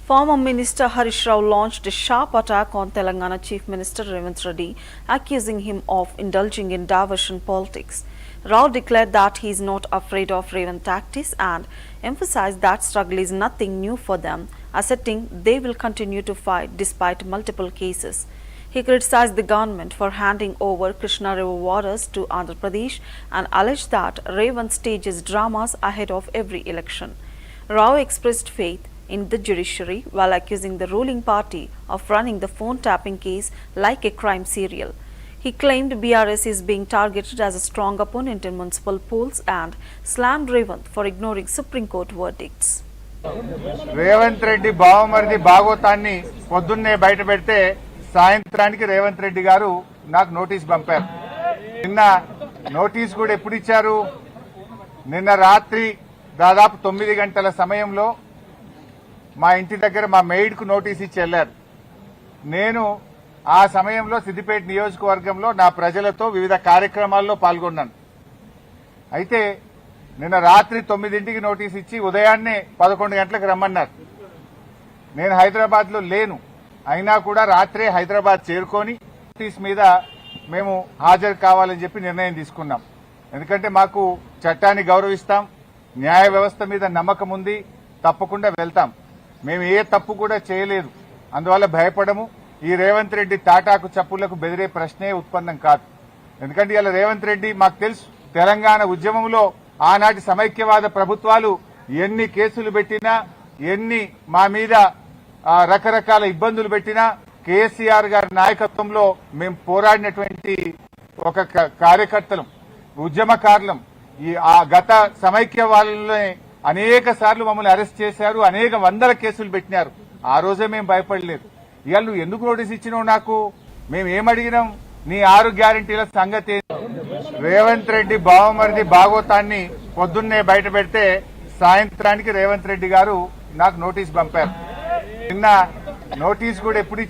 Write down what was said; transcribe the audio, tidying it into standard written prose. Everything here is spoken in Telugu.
Former Minister Harish Rao launched a sharp attack on Telangana Chief Minister Revanth Reddy, accusing him of indulging in diversion politics. Rao declared that he is not afraid of Revanth tactics and emphasized that struggle is nothing new for them, asserting they will continue to fight despite multiple cases. He criticized the government for handing over Krishna River waters to Andhra Pradesh and alleged that Revanth stages dramas ahead of every election. Rao expressed faith in the judiciary while accusing the ruling party of running the phone tapping case like a crime serial. He claimed BRS is being targeted as a strong opponent in municipal polls and slammed Revanth for ignoring Supreme Court verdicts. Revanth Reddy బావమరిది భాగోతాన్ని పొద్దున్నే బయట పెడితే సాయంత్రానికి రేవంత్ రెడ్డి గారు నాకు నోటీస్ పంపారు. నిన్న నోటీస్ కూడా ఎప్పుడు ఇచ్చారు? నిన్న రాత్రి దాదాపు 9 గంటల సమయంలో మా ఇంటి దగ్గర మా మెయిడ్ కు నోటీస్ ఇచ్చి వెళ్లారు. నేను ఆ సమయంలో సిద్దిపేట నియోజకవర్గంలో నా ప్రజలతో వివిధ కార్యక్రమాల్లో పాల్గొన్నాను. అయితే నిన్న రాత్రి 9ంటికి నోటీస్ ఇచ్చి ఉదయాన్నే 11 గంటలకు రమ్మన్నారు. నేను హైదరాబాద్ లో లేను, అయినా కూడా రాత్రే హైదరాబాద్ చేరుకొని నోటీస్ మీద మేము హాజరు కావాలని చెప్పి నిర్ణయం తీసుకున్నాం. ఎందుకంటే మాకు చట్టాన్ని గౌరవిస్తాం, న్యాయ వ్యవస్థ మీద నమ్మకం ఉంది, తప్పకుండా వెళ్తాం. మేము ఏ తప్పు కూడా చేయలేదు, అందువల్ల భయపడము. ఈ రేవంత్ రెడ్డి తాటాకు చప్పులకు బెదిరే ప్రశ్నే ఉత్పన్నం కాదు. ఎందుకంటే ఇలా రేవంత్ రెడ్డి మాకు తెలుసు, తెలంగాణ ఉద్యమంలో ఆనాటి సమైక్యవాద ప్రభుత్వాలు ఎన్ని కేసులు పెట్టినా, ఎన్ని మా మీద రకరకాల ఇబ్బందులు పెట్టినా కేసీఆర్ గారి నాయకత్వంలో మేము పోరాడినటువంటి ఒక కార్యకర్తలం, ఉద్యమకారులం. ఆ గత సమైక్యవాదంలోనే అనేక సార్లు మమ్మల్ని అరెస్ట్ చేశారు, అనేక వందల కేసులు పెట్టినారు. ఆ రోజే మేము భయపడలేదు. ఇవాళ నువ్వు ఎందుకు నోటీస్ ఇచ్చినావు నాకు? మేము ఏమడిగినాం? నీ 6 గ్యారెంటీల సంగతి. రేవంత్ రెడ్డి బావమరిది భాగోతాన్ని పొద్దున్నే బయట పెడితే సాయంత్రానికి రేవంత్ రెడ్డి గారు నాకు నోటీస్ పంపారు. నిన్న నోటీస్ కూడా ఎప్పుడు